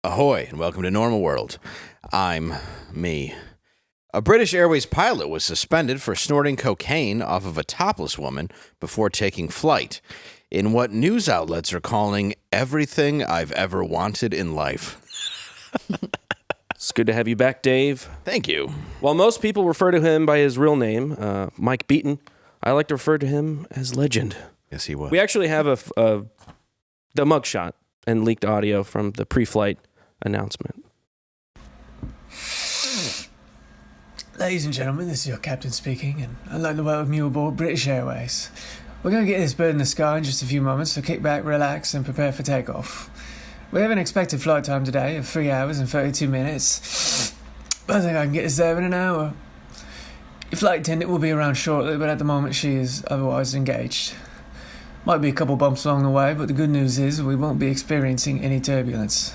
Ahoy, and welcome to Normal World. I'm me. A British Airways pilot was suspended for snorting cocaine off of a topless woman before taking flight, in what news outlets are calling everything I've ever wanted in life. It's good to have you back, Dave. Thank you. While most people refer to him by his real name, Mike Beaton, I like to refer to him as Legend. Yes, he was. We actually have the mugshot and leaked audio from the pre-flight announcement. Ladies and gentlemen, this is your captain speaking, and I'd like to welcome you aboard British Airways. We're going to get this bird in the sky in just a few moments, so kick back, relax, and prepare for takeoff. We have an expected flight time today of 3 hours and 32 minutes. But I think I can get us there in an hour. Your flight attendant will be around shortly, but at the moment she is otherwise engaged. Might be a couple bumps along the way, but the good news is we won't be experiencing any turbulence.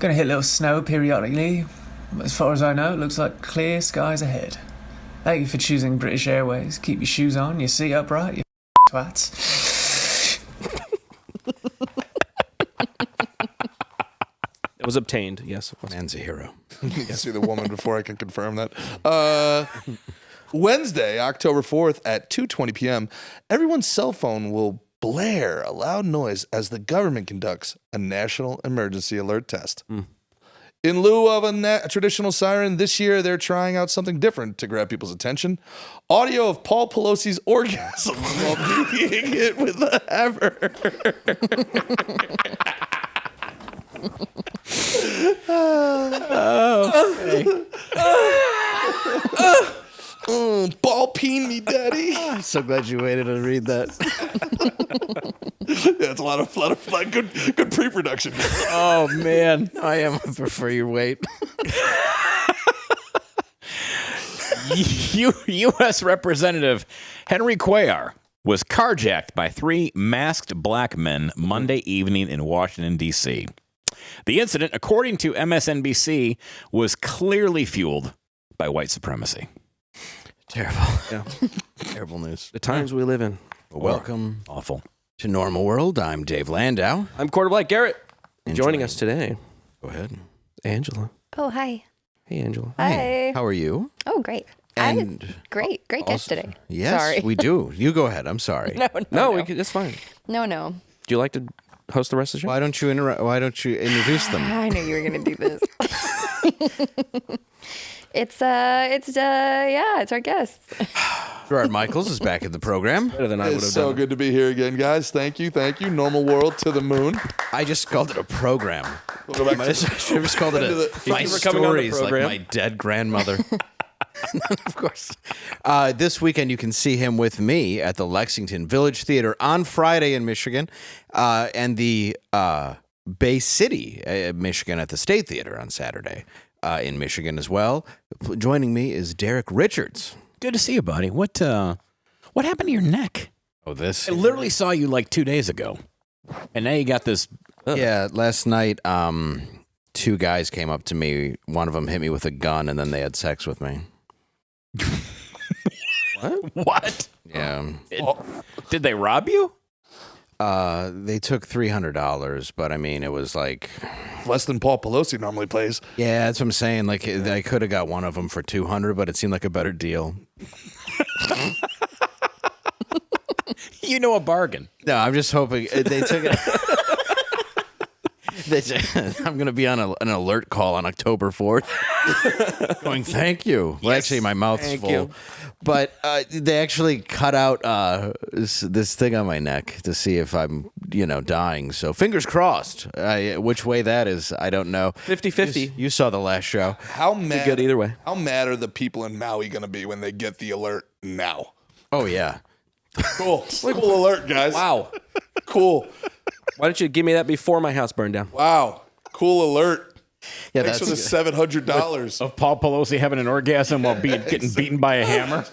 Gonna hit a little snow periodically. As far as I know, it looks like clear skies ahead. Thank you for choosing British Airways. Keep your shoes on, your seat upright, you twats. It was obtained, yes. Man's a hero. You can see the woman before I can confirm that. Wednesday, October 4th at 2:20 p.m., everyone's cell phone will blare a loud noise as the government conducts a national emergency alert test. In lieu of a traditional siren, this year they're trying out something different to grab people's attention. Audio of Paul Pelosi's orgasm while beating it with a hammer. Ball peen me, daddy. I'm so glad you waited to read that. Yeah, it's a lot of good pre-production. Oh, man. I prefer your wait. U.S. Representative Henry Cuellar was carjacked by 3 masked black men Monday evening in Washington, D.C. The incident, according to MSNBC, was clearly fueled by white supremacy. Terrible. Yeah. Terrible news. The times we live in. Welcome Awful. to Normal World. I'm Dave Landau. I'm quarterback Garrett. Joining us today, Go ahead. Angela. Oh, hi. Hey, Angela. Hi. How are you? Oh, great. And Great guest today. Yes, Sorry. we do. You go ahead. I'm sorry. No, it's fine. No. Do you like to host the rest of the show? Why don't you introduce them? I knew you were going to do this. It's our guest. Gerard Michaels is back in the program. Better than I would It's have so done. good to be here again, guys. Thank you. Normal World to the moon. I just called it a program. We'll go back I to should have just called it my you for coming on the stories, like program. my dead grandmother. Of course. This weekend, you can see him with me at the Lexington Village Theater on Friday in Michigan, and the Bay City, Michigan, at the State Theater on Saturday in Michigan as well. Joining me is Derek Richards. Good to see you, buddy. What happened to your neck? Oh, this? I literally saw you like 2 days ago, and now you got this. Yeah, last night, 2 guys came up to me. One of them hit me with a gun, and then they had sex with me. What? Yeah. Did they rob you? They took $300, but I mean, it was like, less than Paul Pelosi normally plays. yeah, that's what I'm saying. Like, I could have got one of them for $200, but it seemed like a better deal. You know, a bargain. No, I'm just hoping they took it. I'm going to be on an alert call on October 4th. Going, thank you. Well, actually, my mouth's thank full. you. But they actually cut out this thing on my neck to see if I'm, dying. So fingers crossed. Which way that is, I don't know. 50-50. You saw the last show. How mad? good either way. How mad are the people in Maui going to be when they get the alert now? Oh, yeah. Cool. Cool alert, guys. Wow. Cool. Why don't you give me that before my house burned down? Wow. Cool alert. Yeah, Thanks for the $700. Of Paul Pelosi having an orgasm while getting beaten by a hammer?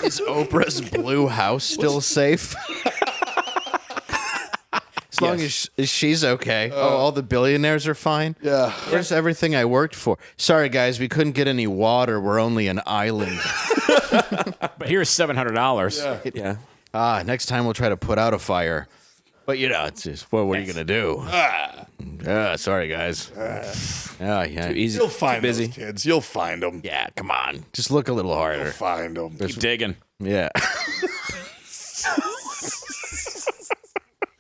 Is Oprah's blue house still safe? As long as she's okay. All the billionaires are fine. Yeah. Where's everything I worked for? Sorry, guys, we couldn't get any water. We're only an island. But here's $700. Yeah. Next time we'll try to put out a fire. But, it's just, what are you going to do? Sorry, guys. Yeah. Too easy. You'll find busy. those kids. You'll find them. Yeah, come on. Just look a little harder. You'll find them. Keep digging. Yeah.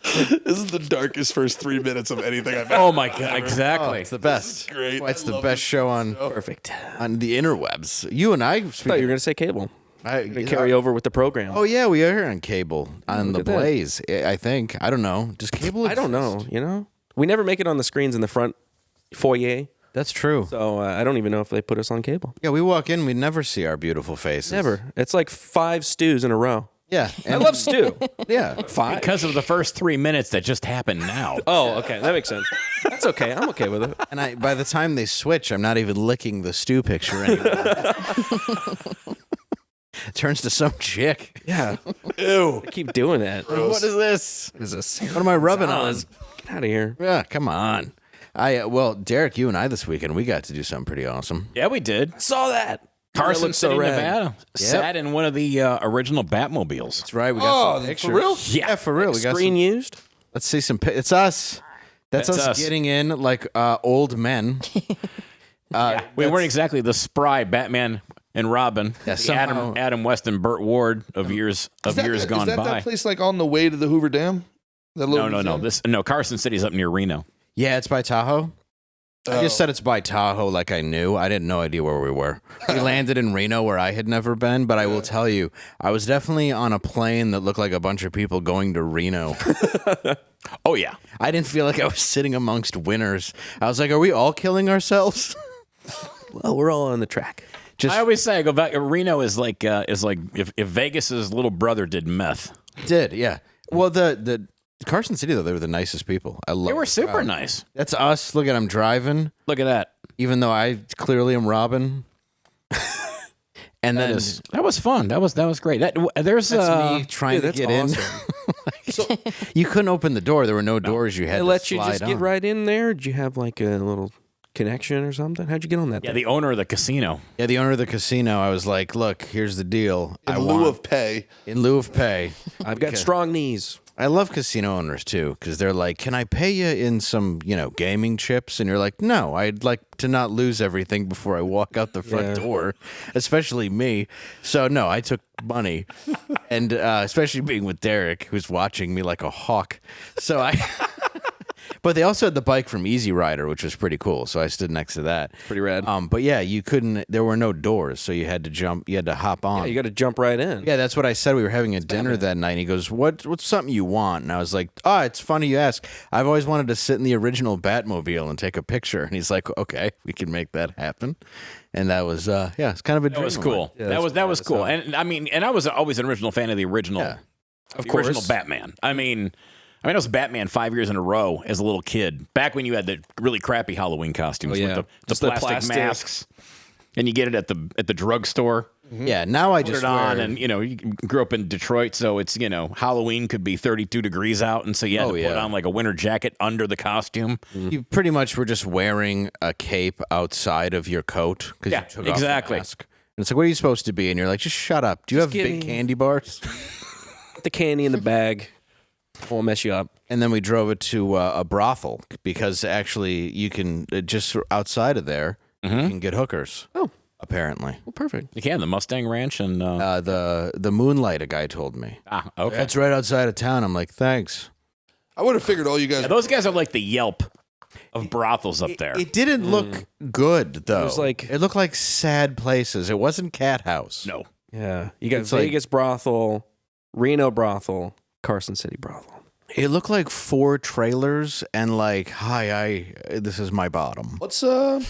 This is the darkest first 3 minutes of anything I've ever. Oh my god! Exactly. It's the best. great. It's I the love best this show on Perfect. the interwebs. You and I I thought you were going to say cable. They carry over with the program. Oh, yeah, we are on cable. On the at that. Blaze, I think. I don't know. Does cable I don't know, We never make it on the screens in the front foyer, That's true. so I don't even know if they put us on cable. Yeah, we walk in, we never see our beautiful faces. Never. It's like 5 stews in a row. Yeah. I love stew. Yeah. 5. Because of the first 3 minutes that just happened now. Oh, okay. That makes sense. That's okay. I'm okay with it. And by the time they switch, I'm not even licking the stew picture anymore. It turns to some chick. Yeah. Ew. I keep doing that. What is this? What is this? What am I rubbing on? Get out of here. Yeah, come on. Well, Derek, you and I this weekend, we got to do something pretty awesome. Yeah, we did. Saw that. Carson looked so City, rad. Nevada. Sat in one of the original Batmobiles. That's right. We got some For pictures. real? Yeah, for real. We got Screen some, used. let's see some. It's us. That's That's us us. getting in like old men. We weren't exactly the spry Batman and Robin. Yeah, the somehow- Adam West and Burt Ward of years gone Is that by. that place like on the way to the Hoover Dam? That little No. museum? Carson City's up near Reno. Yeah, it's by Tahoe. I just said it's by Tahoe like I knew. I didn't no idea where we were. We landed in Reno where I had never been, but I will tell you, I was definitely on a plane that looked like a bunch of people going to Reno. Oh yeah. I didn't feel like I was sitting amongst winners. I was like, are we all killing ourselves? Well, we're all on the track. Just I always say I go back. Reno is like if Vegas's little brother did meth. did, yeah. Well, the Carson City, though, they were the nicest people. I love They were super nice. That's us. Look at I'm driving, Look at that. even though I clearly am Robin. And then That was fun. That was great. There's that's me trying Dude, to that's get awesome. in. You couldn't open the door. There were no doors. You had They to let you slide just on. get right in there? Did you have like a little connection or something? How'd you get on that? Yeah, thing? the owner of the casino. Yeah, the owner of the casino. I was like, "Look, here's the deal. In lieu of pay. in lieu of pay." I've got strong knees. I love casino owners too because they're like, "Can I pay you in some, gaming chips?" And you're like, "No, I'd like to not lose everything before I walk out the front door, especially me." So no, I took money, and especially being with Derek, who's watching me like a hawk. So I. But they also had the bike from Easy Rider, which was pretty cool. So I stood next to that. Pretty rad. But yeah, you couldn't. There were no doors, so you had to jump. You had to hop on. Yeah, you got to jump right in. Yeah, that's what I said. We were having a dinner that night. And he goes, "What's something you want?" And I was like, "Oh, it's funny you ask. I've always wanted to sit in the original Batmobile and take a picture." And he's like, "Okay, we can make that happen." And that was, it's kind of a dream. That was of cool. mine. That was cool. And I mean, and I was always an original fan of the original, Yeah. Of the course. original Batman. I mean, I was Batman 5 years in a row as a little kid. Back when you had the really crappy Halloween costumes Oh, yeah. with the Just the plastic plastic. masks, and you get it at the drugstore. Yeah. Now I Put just it on, wear, and you grew up in Detroit, so it's Halloween could be 32 degrees out, and so you had to put yeah. on like a winter jacket under the costume. you pretty much were just wearing a cape outside of your coat because Yeah, you took exactly. off the mask. And it's like, what are you supposed to be? And you're like, just shut up. Do you have give big me- candy bars? Put the candy in the bag. Won't mess you up. And then we drove it to a brothel because actually you can just outside of there you can get hookers. Oh. Apparently, Well, perfect. You can the Mustang Ranch and the Moonlight. A guy told me okay. that's right outside of town. I'm like, thanks. I would have figured all you guys. Yeah, those guys are like the Yelp of brothels up there. It didn't look good though. It It looked like sad places. It wasn't Cat House. No. Yeah. You got It's like- Vegas brothel, Reno brothel, Carson City brothel. It looked like 4 trailers and like, hi, this is my bottom. What's the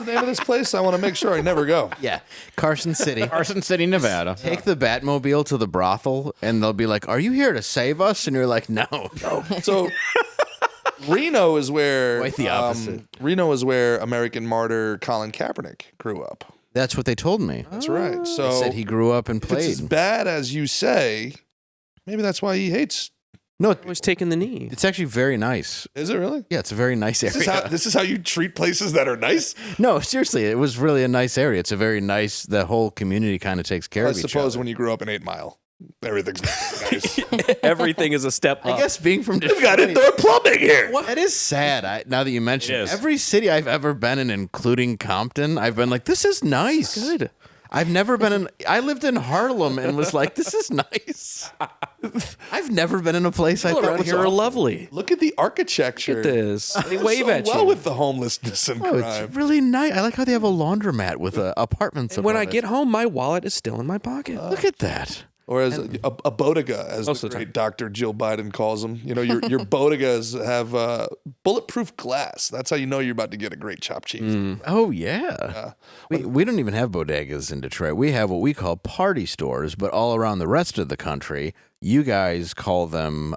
name of this place? I want to make sure I never go. Yeah, Carson City. Carson City, Nevada. Take the Batmobile to the brothel, and they'll be like, "Are you here to save us?" And you're like, "No." So Reno is where Quite the opposite. Reno is where American martyr Colin Kaepernick grew up. That's what they told me. That's right. So They said he grew up and if it's as played. bad as you say, maybe that's why he hates. No, Always taking the knee. it's actually very nice. Is it really? Yeah, it's a very nice area. This is how you treat places that are nice. No, seriously, it was really a nice area. It's a very nice. The whole community kind of takes care I of each suppose other. when you grew up in 8 Mile. Everything's nice. Everything is a step up. I guess being from Detroit, Got indoor plumbing here. that is sad. Now that you mention It it, is. every city I've ever been in, including Compton, I've been like, this is nice. Good. I've never been in. I lived in Harlem and was like, this is nice. I've never been in a place I People thought around was here are awful. lovely. Look at the architecture. Look at this. They Does wave so at well you. with the homelessness and Oh, crime. it's really nice. I like how they have a laundromat with apartments. When I above get it. home, my wallet is still in my pocket. Look at that. Or as a bodega, as Most the of the great Dr. Jill Biden calls them. You know, your bodegas have bulletproof glass. That's how you know you're about to get a great chopped cheese. Oh yeah. We don't even have bodegas in Detroit. We have what we call party stores, but all around the rest of the country, you guys call them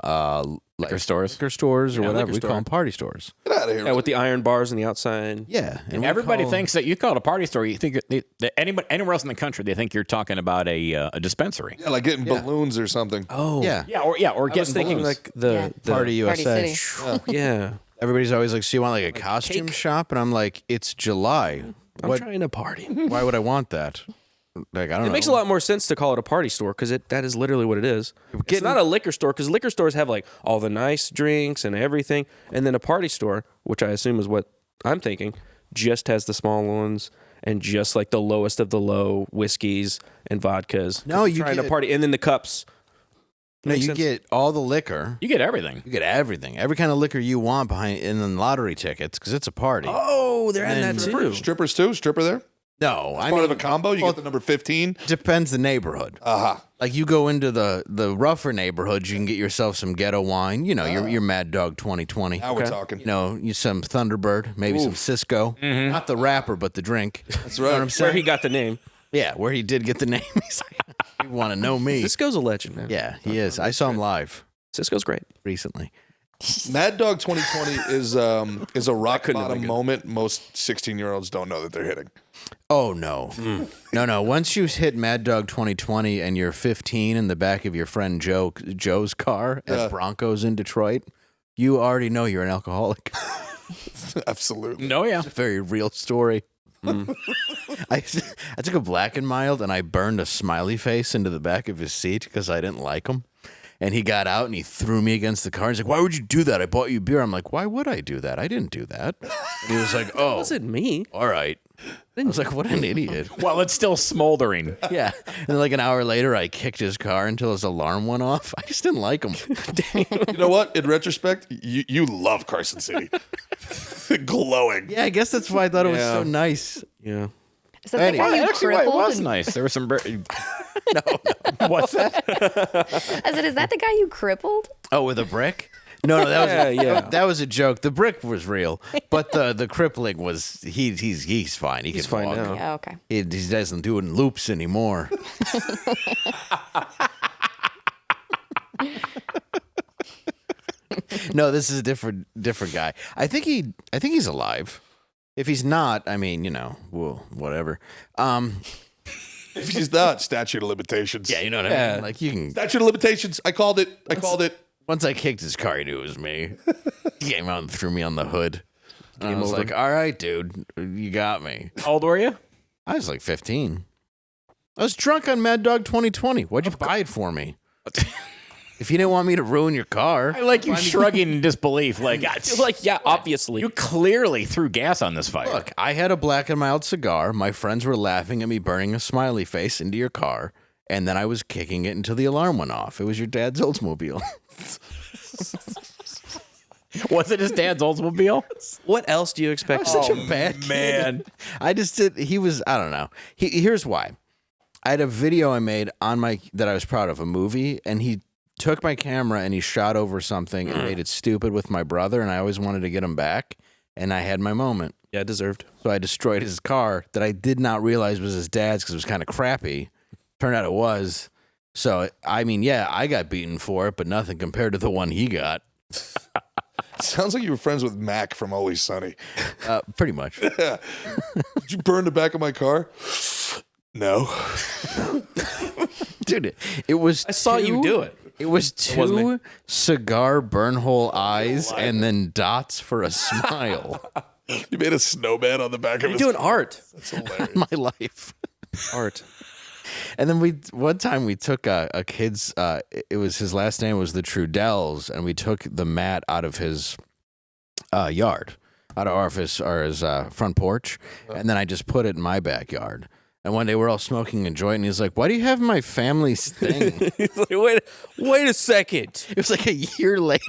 Liquor stores. liquor stores or Yeah, whatever. liquor We store. call them party stores. Get out of here. Yeah, with the iron bars on the outside. Yeah, and we Everybody call- thinks that you call it a party store. You think that anywhere else in the country, they think you're talking about a dispensary. Yeah, like getting balloons or something. Oh. Yeah, Or I was getting thinking balloons. like the Party Party USA. City. yeah. Everybody's always like, "So you want like a costume cake. shop?" And I'm like, "It's July. I'm What? trying to party. Why would I want that?" Like I don't know. It makes a lot more sense to call it a party store because that is literally what it is. It's getting- not a liquor store because liquor stores have like all the nice drinks and everything, and then a party store, which I assume is what I'm thinking, just has the small ones and just like the lowest of the low whiskeys and vodkas. No, you trying to get- party, and then the cups. No, Makes you sense. get all the liquor. You get everything. You get everything, every kind of liquor you want behind in the lottery tickets because it's a party. Oh, they're adding that too. Strippers too? Stripper there? No, I Part mean, of a combo? You get the number 15? depends the neighborhood. Aha. Like you go into the rougher neighborhoods, you can get yourself some ghetto wine. You know, your Mad Dog 2020. Now we're talking. You know, some Thunderbird, maybe some Cisco. Not the rapper, but the drink. That's You know what I'm right. saying? Where he got the name. Yeah, where he did get the name. He's like, you want to know me? Cisco's a legend, man. Yeah, he is. I saw him live Cisco's great. recently. Mad Dog 2020 is a rock couldn't have bottom been good. moment most 16-year-olds don't know that they're hitting. Oh no, no! Once you hit Mad Dog 2020 and you're 15 in the back of your friend Joe's car at Broncos in Detroit, you already know you're an alcoholic. Absolutely. No, yeah. It's a very real story. I took a Black and Mild and I burned a smiley face into the back of his seat because I didn't like him. And he got out and he threw me against the car. He's like, "Why would you do that? I bought you beer." I'm like, "Why would I do that? I didn't do that." And he was like, "Oh, Was it me? all right." I was like, "What an idiot." Well, it's still smoldering. Yeah. And then like an hour later, I kicked his car until his alarm went off. I just didn't like him. You know what? In retrospect, you love Carson City. Glowing. Yeah, I guess that's why I thought it was Yeah. so nice. Yeah. Is that the guy you Actually, it crippled? was and- nice. There was some. No. What's that? I said, is that the guy you crippled? Oh, with a brick? No, that was Yeah. that was a joke. The brick was real, but the crippling was he's fine. He's fine walk. now. Yeah, okay. He doesn't do it in loops anymore. No, this is a different guy. I think he's alive. If he's not, I mean, well, whatever. If he's not, statute of limitations. Yeah, you know what I Yeah. mean. Like you can. Statute of limitations. I called it. Once I kicked his car, he knew it was me. He came out and threw me on the hood. And I was over. like, "All right, dude, you got me." How old were you? I was like 15. I was drunk on Mad Dog 2020. Why'd you buy it for me? If you didn't want me to ruin your car, I like you shrugging in disbelief. Like, Yeah, obviously. you clearly threw gas on this fire. look, I had a Black and Mild cigar. My friends were laughing at me burning a smiley face into your car, and then I was kicking it until the alarm went off. It was your dad's Oldsmobile. Was it his dad's Oldsmobile? What else do you expect? Such a bad kid. man. I just did. He was. I don't know. Here's why. I had a video I made that I was proud of, a movie, and he took my camera and he shot over something and made it stupid with my brother, and I always wanted to get him back, and I had my moment. Yeah, deserved. So I destroyed his car that I did not realize was his dad's because it was kind of crappy. Turned out it was. So, I mean, yeah, I got beaten for it, but nothing compared to the one he got. Sounds like you were friends with Mac from Always Sunny. Pretty much. Did you burn the back of my car? No. Dude, it was I saw you do it. It was wasn't me. two cigar burn hole eyes and then dots for a smile. You made a snowman on the back of You're his doing art. That's hilarious. My life. Art. And then one time we took a kid's. It was his last name was the Trudells, and we took the mat out of his yard, out of his front porch, and then I just put it in my backyard. And one day we're all smoking a joint, and he's like, "Why do you have my family's thing?" He's like, wait a second. It was like a year later.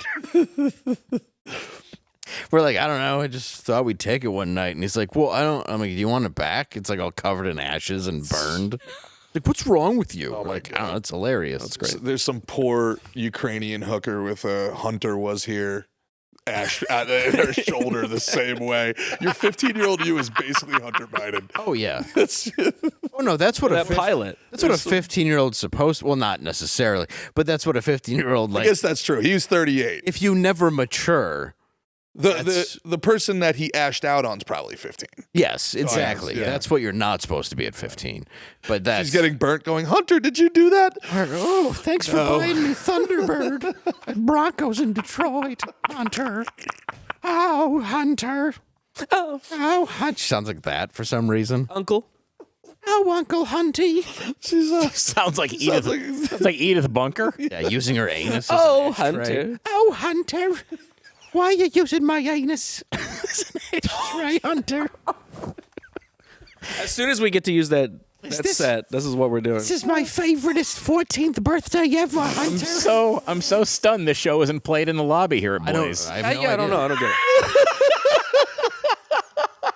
We're like, I don't know. I just thought we'd take it one night. And he's like, well, I'm like, do you want it back? It's like all covered in ashes and burned. Like, what's wrong with you? Oh, like, I don't know. It's hilarious. That's great. So there's some poor Ukrainian hooker with a Hunter was here. Ash at her shoulder the same way. Your 15-year-old you is basically Hunter Biden. Oh, yeah. Oh no, that's what that pilot. That's what a 15-year-old's supposed. Well, not necessarily, but that's what a 15-year-old like. I guess that's true. He was 38. If you never mature. The person that he ashed out on is probably 15. Yes, exactly. Yeah. That's what you're not supposed to be at 15. But that's He's getting burnt going, Hunter, did you do that? Oh, thanks for buying me Thunderbird. Broncos in Detroit. Hunter. Oh, Hunter. Oh, Hunt. Sounds like that for some reason. Uncle. Oh, Uncle Hunty. Sounds like Edith. Sounds like Edith Bunker. Yeah, using her anus. Oh, as an ashtray. Hunter. Oh, Hunter. Why are you using my anus as an ashtray, Hunter? As soon as we get to use that set, this is what we're doing. This is my favoriteest 14th birthday ever, Hunter. I'm so stunned this show isn't played in the lobby here at Blaze. I have no I don't idea. know. I don't get it.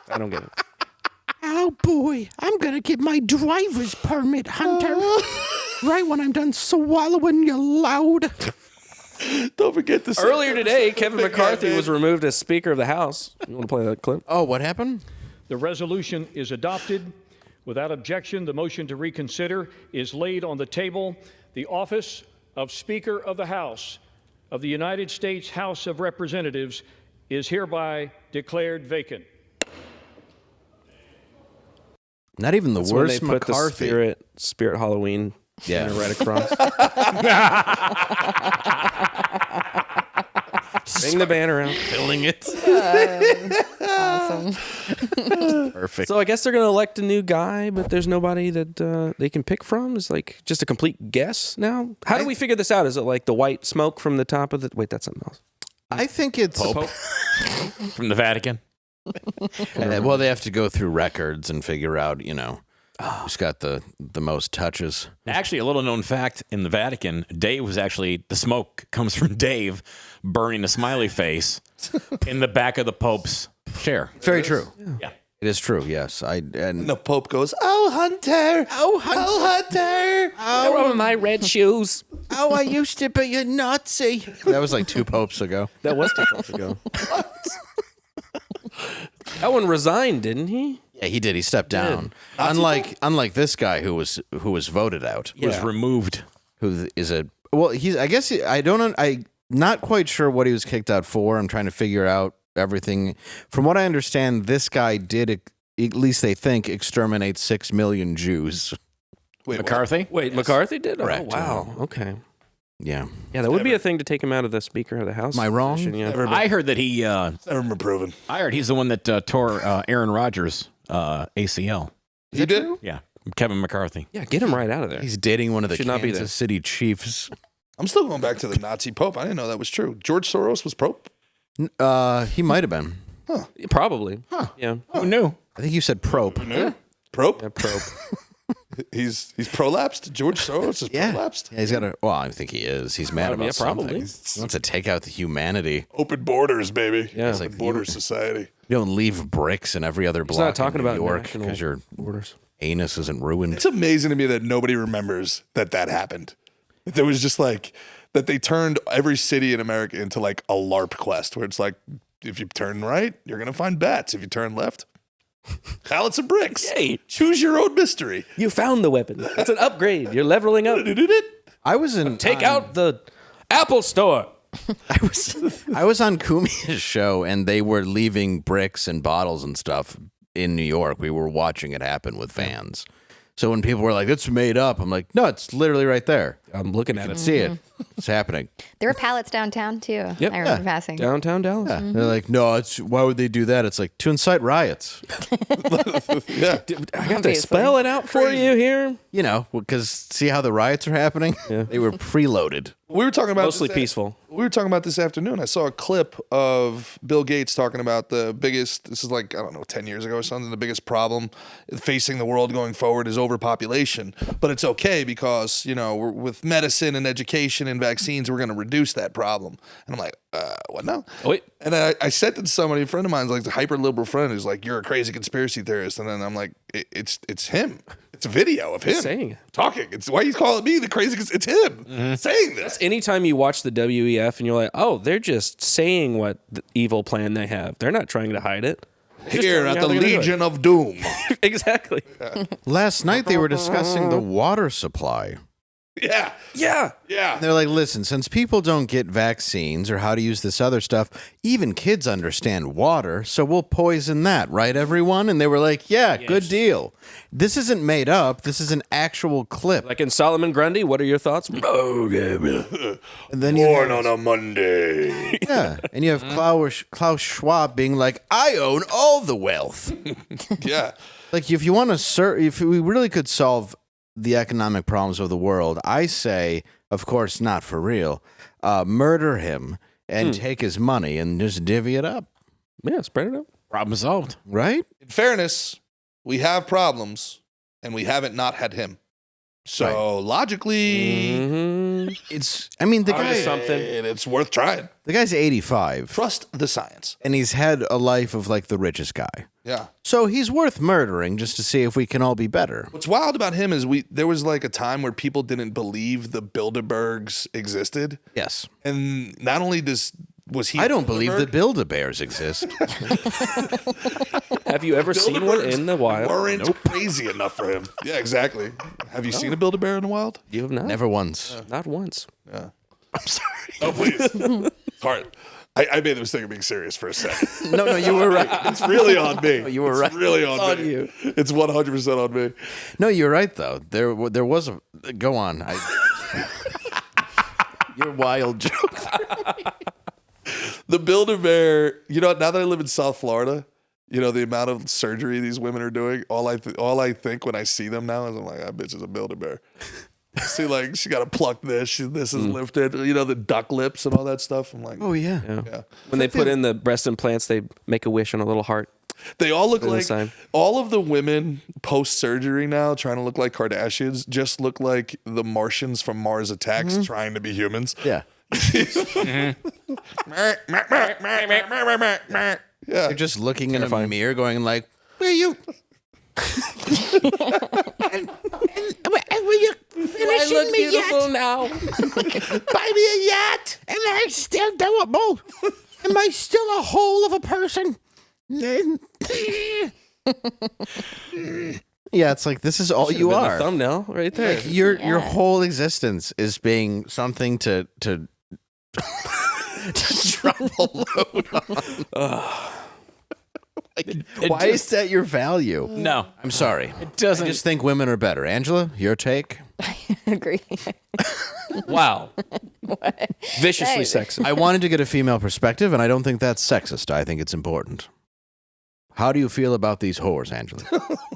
I don't get it. Oh, boy. I'm going to get my driver's permit, Hunter. Right when I'm done swallowing you loud. Don't forget this. Earlier today, Kevin McCarthy was removed as Speaker of the House. You want to play that clip? Oh, what happened? The resolution is adopted. Without objection, the motion to reconsider is laid on the table. The office of Speaker of the House of the United States House of Representatives is hereby declared vacant. Not even the That's when worst they put McCarthy. the Spirit Halloween banner right across. Bring the banner out. Filling it. Awesome. Perfect. So I guess they're going to elect a new guy, but there's nobody that they can pick from? It's like just a complete guess now? How do we figure this out? Is it like the white smoke from the top of the... Wait, that's something else. I think it's... From the Vatican. well, they have to go through records and figure out, who's got the most touches. Actually, a little known fact in the Vatican, Dave was actually, the smoke comes from Dave burning a smiley face in the back of the Pope's chair. Very true. Yeah. It is true, yes. And the Pope goes, oh, Hunter. Oh, Hunter. Oh, Hunter. Oh, my red shoes. Oh, I used to be a Nazi. That was like 2 popes ago. That was 2 months ago. That one resigned, didn't he? Yeah, he did. He stepped down. Unlike this guy who was voted out. Was removed. Who is a I'm not quite sure what he was kicked out for. I'm trying to figure out everything. From what I understand, this guy did, at least they think, exterminate 6 million Jews. Wait, McCarthy? Wait, McCarthy did? Correct. Oh, wow. Okay. Yeah. Yeah, that would be a thing to take him out of the Speaker of the House. Am I wrong? position, yeah. I heard that he... Never been proven. I heard he's the one that tore Aaron Rodgers' ACL. He did? Yeah. Kevin McCarthy. Yeah, get him right out of there. He's dating one of the Should not be Kansas there. City Chiefs. I'm still going back to the Nazi Pope. I didn't know that was true. George Soros was Pope? He might have been. Probably. Huh. Yeah. Who knew? I think you said probe. Prope? Yeah, probe. He's prolapsed? George Soros is prolapsed? Yeah, he's got a. Well, I think he is. He's mad about probably. something. He wants to take out the humanity. Open borders, baby. Yeah. It's like border society. You don't leave bricks in every other block. He's not talking in New about York national because your borders. anus isn't ruined. It's amazing to me that nobody remembers that happened. There was just like that they turned every city in America into like a LARP quest where it's like, if you turn right, you're going to find bats. If you turn left, pallets of bricks. Yay. Choose your own mystery. You found the weapon. It's an upgrade. You're leveling up. I was in. Take out the Apple Store. I was on Kumia's show, and they were leaving bricks and bottles and stuff in New York. We were watching it happen with vans. So when people were like, "It's made up," I'm like, "No, it's literally right there. I'm looking at it. See it." It's happening. There were pallets downtown too. Yep. I remember passing. Downtown Dallas. Yeah. They're like, no, why would they do that? It's like to incite riots. Yeah. I have to spell it out for you here. You know, because see how the riots are happening? Yeah. They were preloaded. We were talking about Mostly this peaceful. We were talking about this afternoon. I saw a clip of Bill Gates talking about the biggest, this is like, I don't know, 10 years ago or something, the biggest problem facing the world going forward is overpopulation. But it's okay because, you know, with medicine and education and vaccines, we're going to reduce that problem. And I'm like, what now? Oh, wait. And I said to somebody, a friend of mine's like a hyper liberal friend who's like, you're a crazy conspiracy theorist. And then I'm like, it's him. It's a video of him saying it. talking. It's why you calling me the crazy? It's him saying this. Anytime you watch the WEF and you're like, oh, they're just saying what the evil plan they have. They're not trying to hide it. Here at the Legion of Doom. Exactly. Last night they were discussing the water supply. Yeah. Yeah. Yeah. They're like, listen, since people don't get vaccines or how to use this other stuff, even kids understand water, so we'll poison that, right, everyone? And they were like, yeah, good deal. This isn't made up. This is an actual clip. Like in Solomon Grundy, what are your thoughts? And then you Born on a Monday. yeah, and you have Klaus Schwab being like, I own all the wealth. Yeah. Like, if you want to, if we really could solve the economic problems of the world, I say, of course, not for real, murder him and take his money and just divvy it up. Yeah, spread it out. Problem solved. Right? In fairness, we have problems and we haven't not had him. So logically, It's, I mean, the guy, it's worth trying. the guy's 85 Trust the science. and he's had a life of like the richest guy. Yeah. So he's worth murdering just to see if we can all be better. What's wild about him is there was like a time where people didn't believe the Bilderbergs existed. Yes. And not only was he I don't believe Bilderberg, that Build-A-Bears exist. Have you ever seen one Bilderbergs in the wild? weren't crazy enough for him. Yeah, exactly. Have you seen a Build-A-Bear in the wild? You have not? Never once. Not once. Yeah. I'm sorry. Oh, please. Hard. I made the mistake of being serious for a second. No, you were right. It's really on me. You were right. It's really on on me. you. It's 100% on me. No, you're right, though. There was a... Go on. Your wild joke. The Build-A-Bear, you know, now that I live in South Florida, you know, the amount of surgery these women are doing, all I think when I see them now is I'm like, that bitch is a Build-A-Bear. See, like, she got to pluck this, this is lifted, you know, the duck lips and all that stuff. I'm like, Oh, yeah. yeah. When they put in the breast implants, they make a wish on a little heart. They all look They're the like, same. all of the women post-surgery now trying to look like Kardashians just look like the Martians from Mars Attacks trying to be humans. Yeah. Yeah. You're just looking in a mirror going like, where you... Will you finishing me yet? now. Buy me a yacht, and I'm still doable. Am I still a whole of a person? Yeah, it's like this is all you The are. thumbnail right there. Like your whole existence is being something to drop a load on. Why is that your value? No, I'm sorry. it doesn't. I just think women are better. Angela, your take? Agree. Wow. Viciously Hey. sexist. I wanted to get a female perspective, and I don't think that's sexist. I think it's important. How do you feel about these whores, Angela?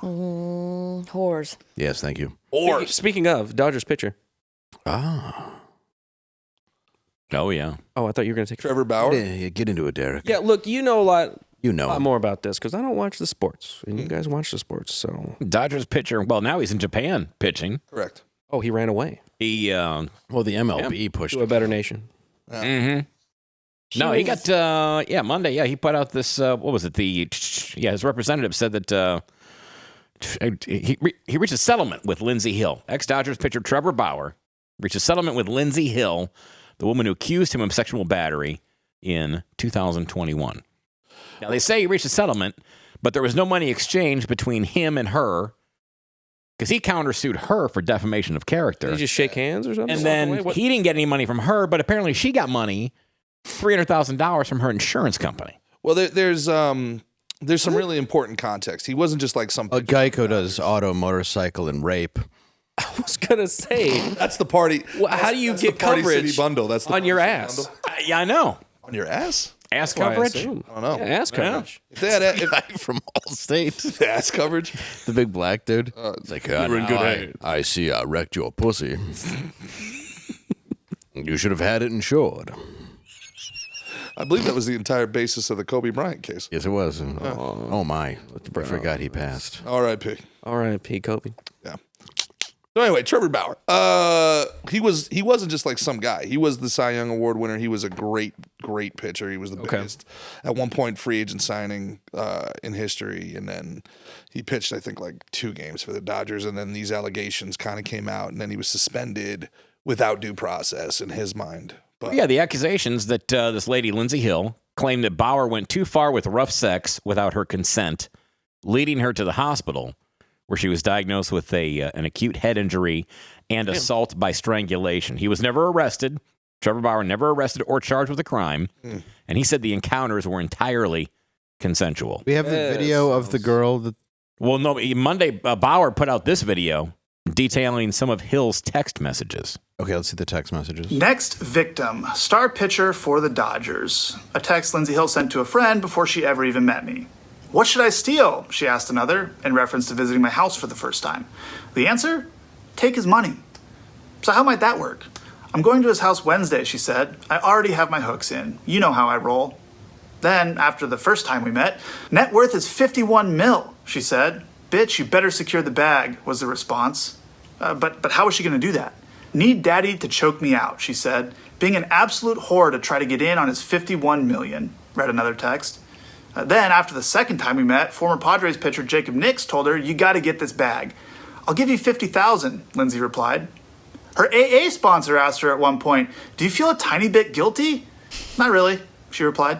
Whores. Yes, thank you. Or Speaking of, Dodgers pitcher. Ah. Oh yeah. Oh, I thought you were going to take Trevor Bauer. Yeah, get into it, Derek. Yeah, look, you know a lot You know him. more about this because I don't watch the sports. And you guys watch the sports, so. Dodgers pitcher. Well, now he's in Japan pitching. Correct. Oh, he ran away He Well, the MLB pushed to a better nation. No, he got Monday. Yeah, he put out this. What was it? His representative said that he reached a settlement with Lindsey Hill. Ex-Dodgers pitcher Trevor Bauer reached a settlement with Lindsey Hill, the woman who accused him of sexual battery in 2021. Now they say he reached a settlement, but there was no money exchanged between him and her because he countersued her for defamation of character. Did he just shake hands or something? And then he didn't get any money from her, but apparently she got money, $300,000 from her insurance company. Well, there's some really important context. He wasn't just like some. Geico does auto, motorcycle, and rape. I was gonna say, That's the party. well, how do you That's get the Party coverage City bundle? That's the on your Party ass? City bundle. Yeah, I know. On your ass? Ass That's why I coverage. assume. I don't know. Yeah, ass coverage. If they had if, Guy from Allstate. ass coverage, The big black dude. It's like, You're in good hands. I see I wrecked your pussy. You should have had it insured. I believe that was the entire basis of the Kobe Bryant case. Yes, it was. Oh my. I forgot he passed. R.I.P. R.I.P. Kobe. Yeah. So anyway, Trevor Bauer. He wasn't just like some guy. He was the Cy Young Award winner. He was a great pitcher. He was the biggest at one point free agent signing in history, and then he pitched I think like 2 games for the Dodgers, and then these allegations kind of came out, and then he was suspended without due process in his mind. But Yeah, the accusations that this lady, Lindsay Hill, claimed that Bauer went too far with rough sex without her consent, leading her to the hospital, where she was diagnosed with an acute head injury and assault by strangulation. He was never arrested. Trevor Bauer never arrested or charged with a crime. And he said the encounters were entirely consensual. We have the video of the girl that Well, no, Monday, Bauer put out this video detailing some of Hill's text messages. Okay, let's see the text messages. Next victim, star pitcher for the Dodgers. A text Lindsay Hill sent to a friend before she ever even met me. What should I steal? She asked another, in reference to visiting my house for the first time. The answer? Take his money. So how might that work? I'm going to his house Wednesday, she said. I already have my hooks in. You know how I roll. Then, after the first time we met, net worth is 51 mil, she said. Bitch, you better secure the bag, was the response. But how is she going to do that? Need daddy to choke me out, she said, being an absolute whore to try to get in on his 51 million, read another text. Then, after the second time we met, former Padres pitcher Jacob Nix told her, you got to get this bag. I'll give you 50,000, Lindsay replied. Her AA sponsor asked her at one point, do you feel a tiny bit guilty? Not really, she replied.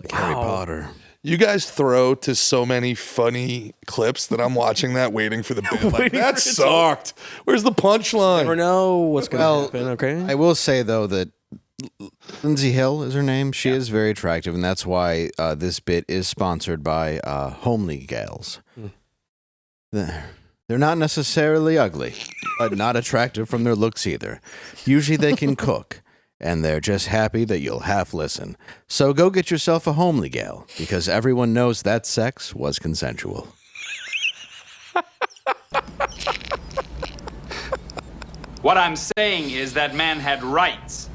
Like Harry Potter. you guys throw to so many funny clips that I'm watching that waiting for the bit. Like, that sucked. Where's the punchline? Never know what's going to happen, okay? I will say, though, that Lindsay Hill is her name. She is very attractive, and that's why this bit is sponsored by Homely Gals. They're not necessarily ugly, but not attractive from their looks either. Usually they can cook, and they're just happy that you'll half listen. So go get yourself a homely gal, because everyone knows that sex was consensual. What I'm saying is that man had rights.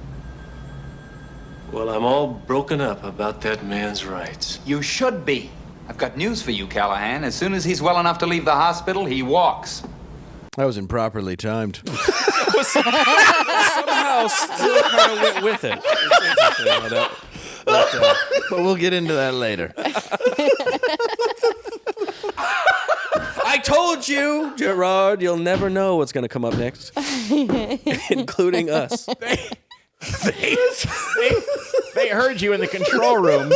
Well, I'm all broken up about that man's rights. You should be. I've got news for you, Callahan. As soon as he's well enough to leave the hospital, he walks. That was improperly timed. Somehow still kind of went with it. But we'll get into that later. I told you, Gerard, you'll never know what's going to come up next, including us. They heard you in the control room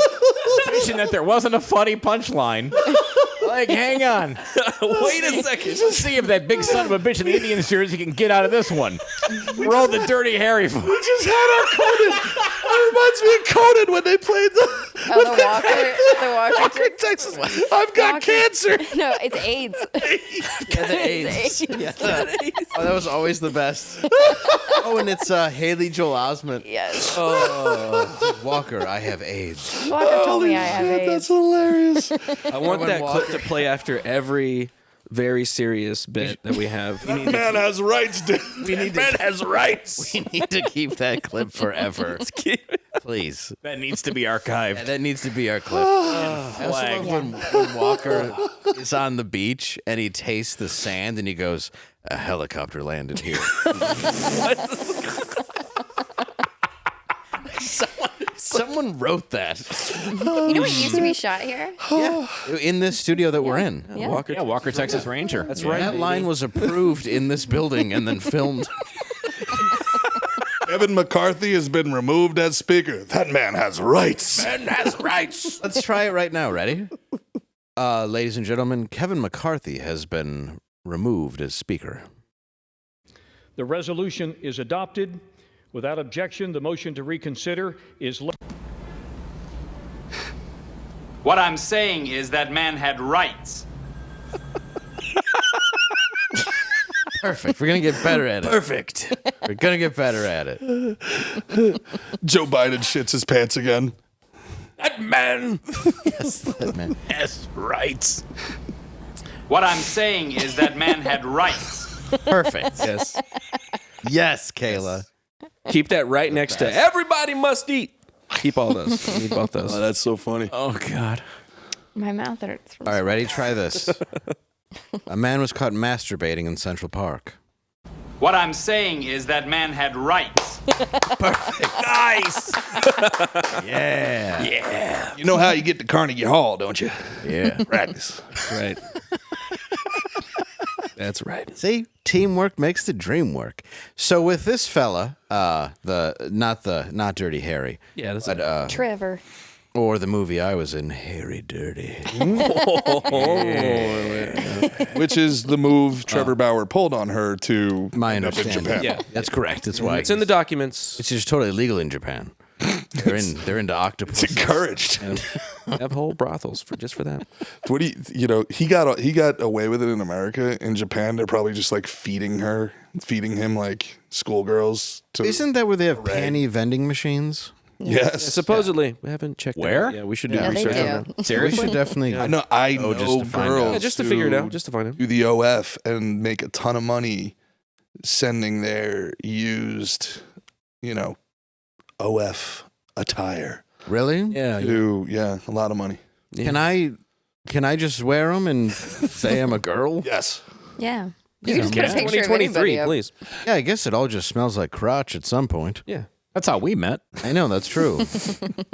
wishing that there wasn't a funny punchline. Like, hang on. Wait a second. Let's see if that big son of a bitch in the Indian jersey can get out of this one. Roll the Dirty Harry. We just had our Conan. It reminds me of Conan when they played the Walker, Texas. I've got cancer. No, it's AIDS. Yeah, the AIDS. Oh, that was always the best. Oh, and it's Haley Joel Osment. Yes. Walker, I have AIDS. Walker told me I have AIDS. That's hilarious. I want that clip to play after every very serious bit that we have. That man has rights, dude. Man has rights. We need to keep that clip forever. Please. That needs to be archived. Yeah, that needs to be our clip. I also love when Walker is on the beach and he tastes the sand and he goes, a helicopter landed here. Someone wrote that. You know what used to be shot here? Yeah, in this studio that we're in. Yeah. Walker, Texas Ranger. That's right. That line was approved in this building and then filmed. Kevin McCarthy has been removed as speaker. That man has rights. Man has rights. Let's try it right now. Ready? Ladies and gentlemen, Kevin McCarthy has been removed as speaker. The resolution is adopted. Without objection, the motion to reconsider is What I'm saying is that man had rights. Perfect. We're gonna get better at it. Perfect. We're gonna get better at it. Joe Biden shits his pants again. That man. Yes, that man. Yes, rights. What I'm saying is that man had rights. Perfect. Yes. Yes, Kayla. Keep that right next to everybody must eat. Keep all those. I need both those. Oh, that's so funny. Oh, God. My mouth hurts. All right, ready? Try this. A man was caught masturbating in Central Park. What I'm saying is that man had rights. Nice. Yeah. Yeah. You know how you get to Carnegie Hall, don't you? Yeah. Practice. Right. That's right. See, teamwork makes the dream work. So with this fella, not Dirty Harry, Yeah, that's but Trevor. or the movie I was in, Harry Dirty. Which is the move Trevor Bauer pulled on her to My end up in understanding. Japan. Yeah. That's correct. That's why It's in the documents. It's just totally legal in Japan. They're into octopus. It's encouraged. Have whole brothels for that. What do you know? He got away with it in America. In Japan, they're probably just like feeding him like schoolgirls. Isn't that where they have panty vending machines? Yes. Supposedly, we haven't checked that Where? out. Yeah, we should do Yeah, they research do. on that. We Seriously? should definitely. I know just to find girls. out. Yeah, just to figure it out, just to find out. Do the OF and make a ton of money sending their used, OF attire. Really? Yeah. A lot of money. Can I just wear them and say I'm a girl? Yes. Yeah. You can just put a picture of 2023, anybody up. please. Yeah, I guess it all just smells like crotch at some point. Yeah. That's how we met. I know, that's true.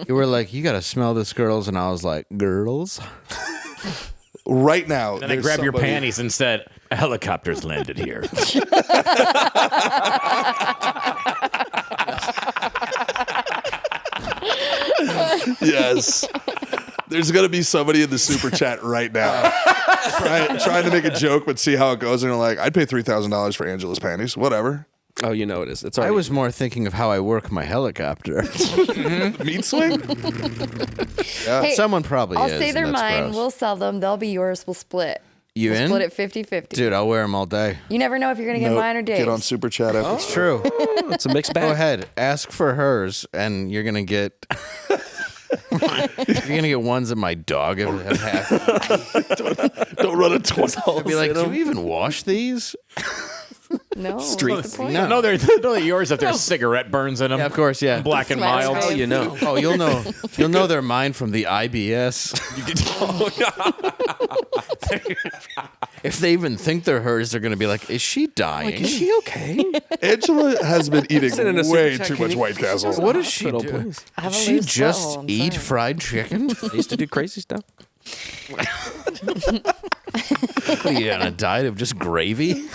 You were like, you got to smell this, girls. And I was like, girls? Right now. Then I there's grabbed your somebody- panties and said, a helicopter's landed here. Yes. There's going to be somebody in the super chat right now trying to make a joke, but see how it goes. And they're like, I'd pay $3,000 for Angela's panties. Whatever. Oh, you know it is. It's I already. was more thinking of how I work my helicopter. Meat swing? Hey, Someone probably I'll is. say they're and that's mine. gross. We'll sell them. They'll be yours. We'll split. You We'll in? split it 50-50. Dude, I'll wear them all day. You never know if you're going to get Nope. mine or Dave's. Get on super chat after. It's true. It's a mixed bag. Go ahead. Ask for hers, and you're going to get... You're going to get ones that my dog have had. Don't run a 20. I'd be like, do you even wash these? No. Street- what's the point? No. No, they're yours if there's cigarette burns in them. Yeah, of course, yeah. Black and Smells mild. great. Oh, you know. Oh, you'll know they're mine from the IBS. If they even think they're hers, they're going to be like, is she dying? Is she okay? Angela has been eating Send in a way super chat. too Can much you- White Castle. What does she Hospital, do? please. I have Does a she loose just butthole, I'm eat sorry. fried chicken? I used to do crazy stuff. What are you on a diet of just gravy?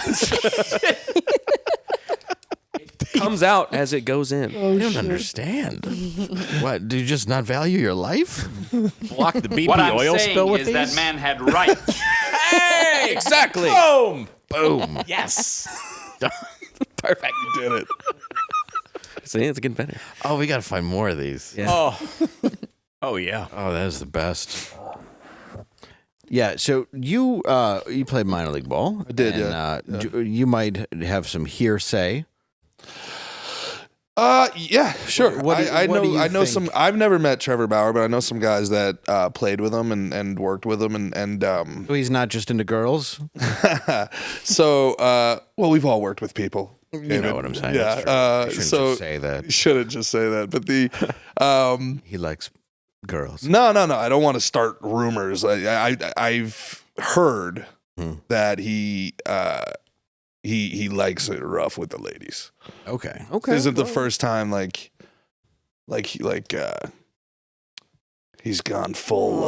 Comes out as it goes in. I don't understand. What? Do you just not value your life? Block the BP What I'm oil saying spill with is these. that man had rights. Hey, exactly. Boom. Boom. Yes. Perfect. You did it. See, it's getting better. Oh, we got to find more of these. Yeah. Oh, yeah. Oh, that is the best. Yeah, so you played minor league ball. I did, You might have some hearsay. Yeah, sure. What do you I know think? some. I've never met Trevor Bauer, but I know some guys that played with him and worked with him, and So he's not just into girls. so well, we've all worked with people. You know what I'm saying? Yeah. That's true. You shouldn't So just say that. you shouldn't just say that. But the He likes girls. no. I don't want to start rumors. I've heard that he likes it rough with the ladies. Okay. Okay. This isn't the first time he's gone full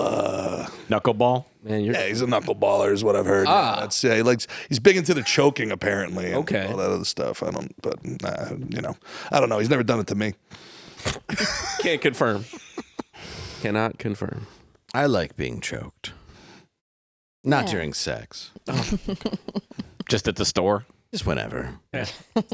Knuckleball. Man, you're yeah, he's a knuckleballer is what I've heard. That's he's big into the choking apparently. And Okay. all that other stuff. I don't know. He's never done it to me. can't confirm. Cannot confirm. I like being choked. Not Yeah. during sex. Just at the store. Just whenever.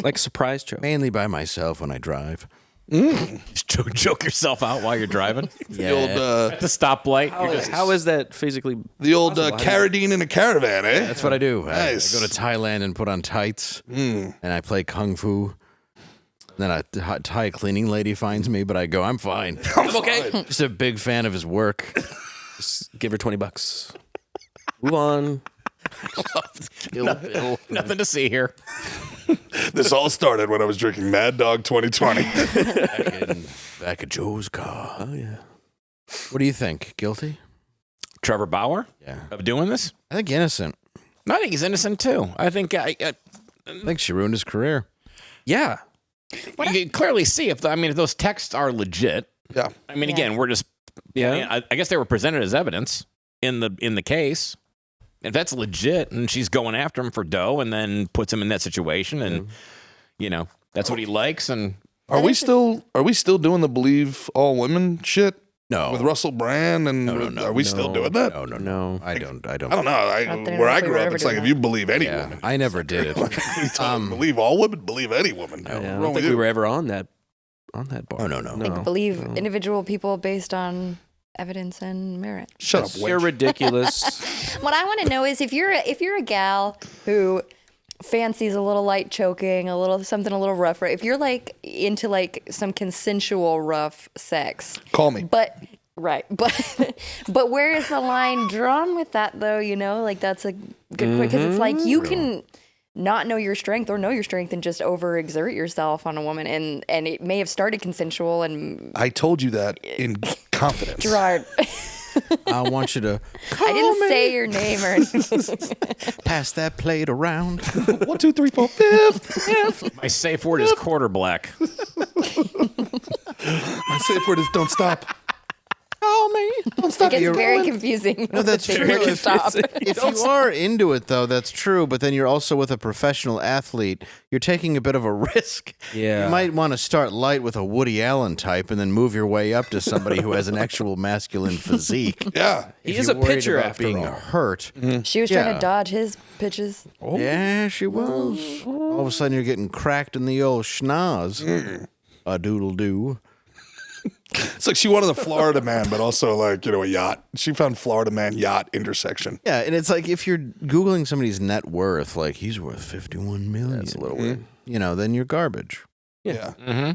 Like surprise choke. Mainly by myself when I drive. Just choke yourself out while you're driving. The old, At the stoplight. How is that physically? the old Carradine in a caravan, eh? That's what I do. Nice. I go to Thailand and put on tights, and I play kung fu. Then a Thai cleaning lady finds me, but I go, I'm fine. I'm okay. Just a big fan of his work. Just give her $20. Move on. Nothing to see here. This all started when I was drinking Mad Dog 2020. Back at Joe's car. Oh yeah. What do you think? Guilty? Trevor Bauer? Yeah. Of doing this? I think innocent. I think he's innocent too. I think I think she ruined his career. Yeah. you can clearly see if those texts are legit. Yeah. I mean, again, we're just I guess they were presented as evidence in the case. If that's legit, and she's going after him for dough, and then puts him in that situation, and that's what he likes. And Are we still doing the believe all women shit? No. With Russell Brand and No. are we still doing that? No. I don't. I don't know. Where I grew up, it's like if you believe any woman. I never did it. Believe all women, believe any woman. I don't think we were ever on that bar. Oh, no. Like believe individual people based on evidence and merit. Shut up, You're ridiculous. What I want to know is if you're a gal who fancies a little light choking, something a little rougher, if you're like into like some consensual rough sex, Call me. But where is the line drawn with that though? Like that's a good point because it's like you can not know your strength or know your strength and just overexert yourself on a woman, and it may have started consensual. And I told you that in confidence. Gerard, I want you to I didn't say your name or anything. pass that plate around. 1, 2, 3, 4, 5th. my safe word is quarter black. My safe word is don't stop. Call me. Don't It stop. gets You're very rolling. confusing. No, that's They true. really stop. If you are into it, though, that's true. But then you're also with a professional athlete. You're taking a bit of a risk. Yeah. You might want to start light with a Woody Allen type and then move your way up to somebody who has an actual masculine physique. Yeah. He If is you're a worried pitcher about after being all. hurt. She was trying Yeah. to dodge his pitches. Yeah, she was. All of a sudden, you're getting cracked in the old schnoz. A doodle doo. It's like she wanted a Florida man, but also like, a yacht. She found Florida man yacht intersection. Yeah, and it's like if you're Googling somebody's net worth, like he's worth 51 million. That's a little weird. Then you're garbage. Yeah. Mm-hmm.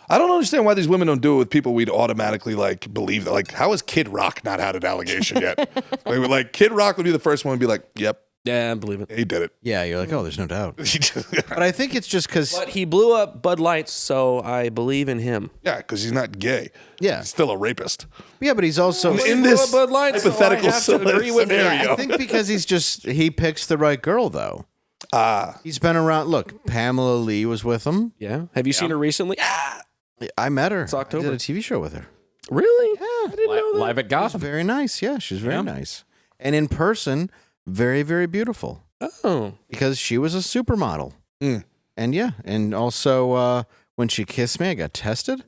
I don't understand why these women don't do it with people we'd automatically like believe that. Like, how has Kid Rock not had an allegation yet? like Kid Rock would be the first one to be like, yep, Yeah, I believe it. he did it. Yeah, you're like, oh, there's no doubt. But I think it's just because, But he blew up Bud Lights, so I believe in him. Yeah, because he's not gay. yeah, He's still a rapist. yeah, but he's also In blew this up Bud Lights, so I hypothetical have to agree with him. scenario. I think because he picks the right girl though. He's been around. Look, Pamela Lee was with him. Yeah. Have you seen her recently? I met her. October. I did a TV show with her. Really? Yeah. I didn't know that. Live at She's Gotham. very nice. Yeah, she's very nice. And in person, very, very beautiful. Oh. Because she was a supermodel. And yeah, and also when she kissed me, I got tested.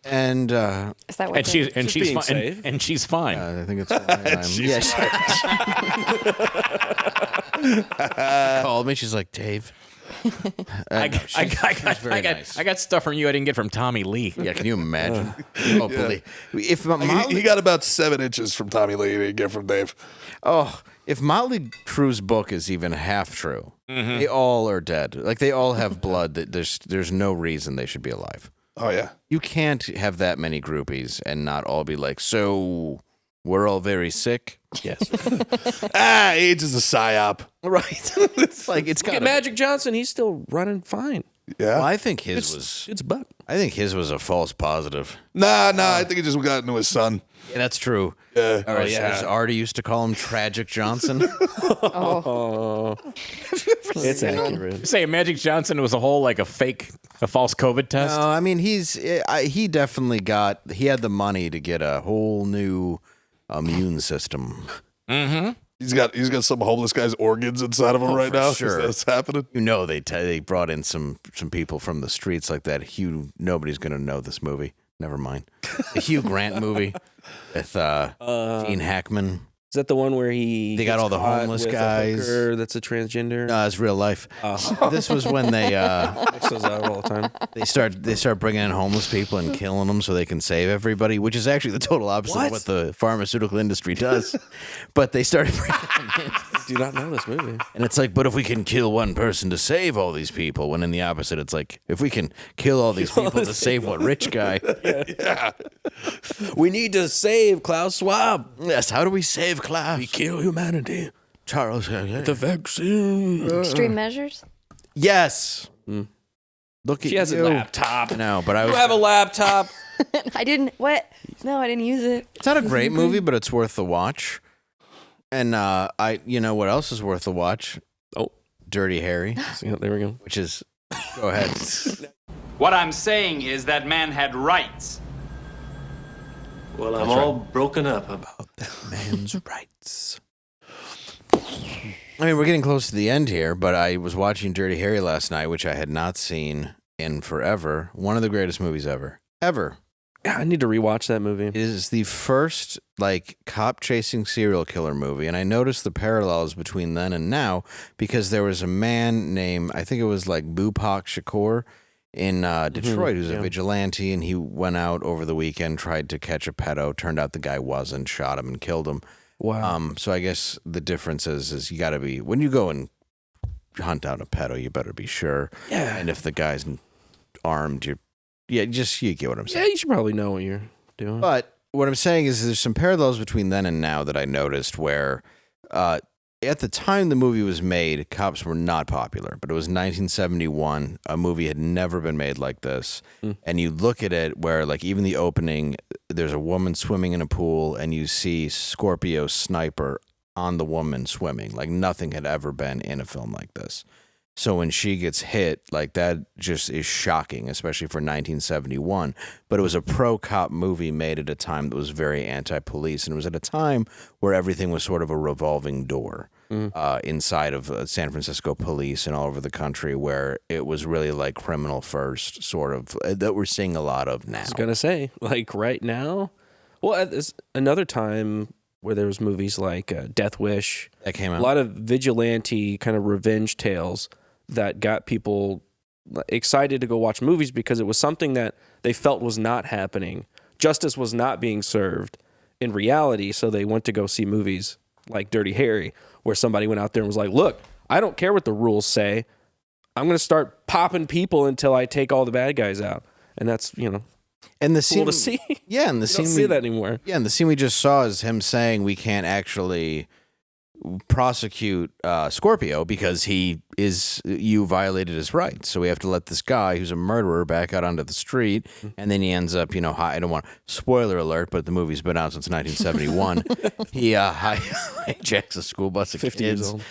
And Is that what And she's being fine. safe. And she's fine. I think it's fine. She called me. She's like, Dave. I very nice. got stuff from you I didn't get from Tommy Lee. Yeah, can you imagine? You won't believe. If Motley, He got about 7 inches from Tommy Lee. He didn't get from Dave. if Motley Crue's book is even half true, they all are dead. Like they all have blood. That there's no reason they should be alive. Oh, yeah. You can't have that many groupies and not all be like, so we're all very sick. Yes. AIDS is a psyop. Right. It's like it's Look got at Magic Johnson. He's still running fine. Yeah. Well, I think his was. It's buck. I think his was a false positive. Nah, I think he just got into his son. Yeah, that's true. Yeah. Or as Artie used to call him, Tragic Johnson. It's accurate. Say Magic Johnson was a whole like a false COVID test. No, I mean he definitely he had the money to get a whole new immune system. Mm-hmm. He's got some homeless guy's organs inside of him right for now. sure. That's happening. You know they brought in some people from the streets like that. Hugh, nobody's gonna know this movie. Never mind. The Hugh Grant movie with Gene Hackman. Is that the one where they got all the homeless guys? That's a transgender. No, it's real life. This was when they Mix those out all the time. They start bringing in homeless people and killing them so they can save everybody, which is actually the total opposite of what the pharmaceutical industry does. But they started bringing them in. I do not know this movie. And it's like, but if we can kill one person to save all these people, when in the opposite, it's like, if we can kill all these people to save one rich guy. Yeah. We need to save Klaus Schwab. Yes, how do we save Klaus? We kill humanity. Charles. The vaccine. Extreme measures? Yes. Look at She has you. a laptop. No, but I was. You have a laptop. I didn't. What? No, I didn't use it. It's not a great movie, but it's worth the watch. And you know what else is worth the watch? Oh, Dirty Harry, yeah, there we go. which is. Go ahead. What I'm saying is that man had rights. Well, I'm all broken up about Man's rights. I mean, we're getting close to the end here, but I was watching Dirty Harry last night, which I had not seen in forever. One of the greatest movies ever. Ever. Yeah, I need to rewatch that movie. It is the first, cop chasing serial killer movie, and I noticed the parallels between then and now because there was a man named, I think it was Bupak Shakur in Detroit, who's a vigilante, and he went out over the weekend, tried to catch a pedo. Turned out the guy wasn't, shot him and killed him. Wow. So I guess the difference is you got to be, when you go and hunt down a pedo, you better be sure. Yeah. And if the guy's armed, you get what I'm saying. Yeah, you should probably know what you're doing. But what I'm saying is there's some parallels between then and now that I noticed where at the time the movie was made, cops were not popular, but it was 1971. A movie had never been made like this. And you look at it where even the opening, there's a woman swimming in a pool and you see Scorpio sniper on the woman swimming. Nothing had ever been in a film like this. So when she gets hit, that just is shocking, especially for 1971. But it was a pro-cop movie made at a time that was very anti-police. And it was at a time where everything was sort of a revolving door inside of San Francisco police and all over the country, where it was really criminal first, sort of, that we're seeing a lot of now. I was going to say, right now? Well, at another time where there was movies like Death Wish. That came out. A lot of vigilante kind of revenge tales that got people excited to go watch movies because it was something that they felt was not happening. Justice was not being served in reality, so they went to go see movies like Dirty Harry, where somebody went out there and was like, look, I don't care what the rules say. I'm going to start popping people until I take all the bad guys out. And that's, and the cool scene, to see. Yeah, and the you scene don't see that anymore. Yeah, and the scene we just saw is him saying we can't actually prosecute Scorpio because you violated his rights. So we have to let this guy who's a murderer back out onto the street, and then he ends up, I don't want spoiler alert, but the movie's been out since 1971. He hijacks a school bus of 50 kids, years old.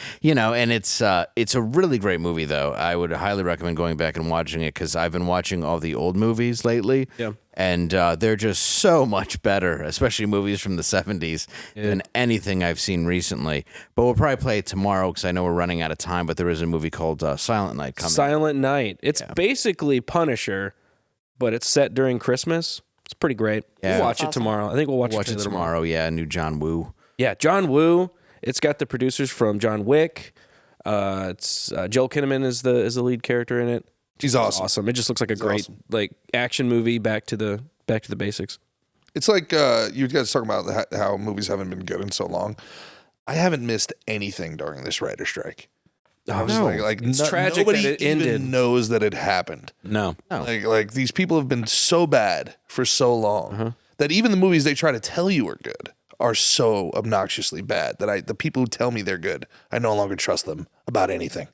And it's a really great movie though. I would highly recommend going back and watching it because I've been watching all the old movies lately. Yeah. And they're just so much better, especially movies from the 70s, than anything I've seen recently. But we'll probably play it tomorrow because I know we're running out of time, but there is a movie called Silent Night coming. Silent Night. It's basically Punisher, but it's set during Christmas. It's pretty great. Yeah. We'll watch it tomorrow. I think we'll watch it tomorrow. Yeah, new John Woo. Yeah, John Woo. It's got the producers from John Wick. It's Joel Kinnaman is the lead character in it. He's awesome. It just looks like a great action movie. Back to the basics. It's like you guys talking about how movies haven't been good in so long. I haven't missed anything during this writer strike. Oh, no. It's tragic nobody that it even ended. knows that it happened. No. Like these people have been so bad for so long that even the movies they try to tell you are good are so obnoxiously bad that the people who tell me they're good, I no longer trust them about anything.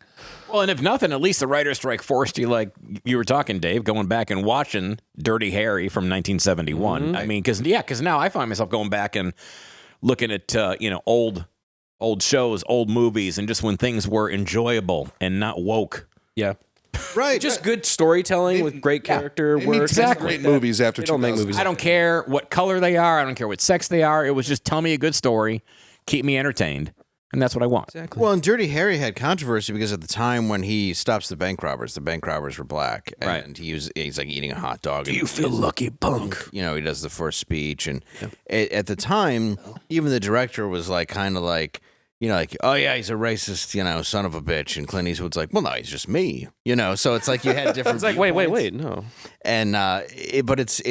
Well, and if nothing, at least the writer's strike forced you, like you were talking, Dave, going back and watching Dirty Harry from 1971. I mean, because now I find myself going back and looking at old shows, old movies, and just when things were enjoyable and not woke. Yeah. Right. Just good storytelling with great character work. Exactly. Great movies after they don't make movies. I don't care what color they are. I don't care what sex they are. It was just tell me a good story, keep me entertained. And that's what I want. Exactly. Well, and Dirty Harry had controversy because at the time when he stops the bank robbers were black. And he's like eating a hot dog. Do you feel lucky, punk? He does the first speech. And at the time, even the director was kind of like, like, oh yeah, he's a racist, son of a bitch. And Clint Eastwood's like, well, no, he's just me, So it's like you had different. It's like, wait, no. And but it's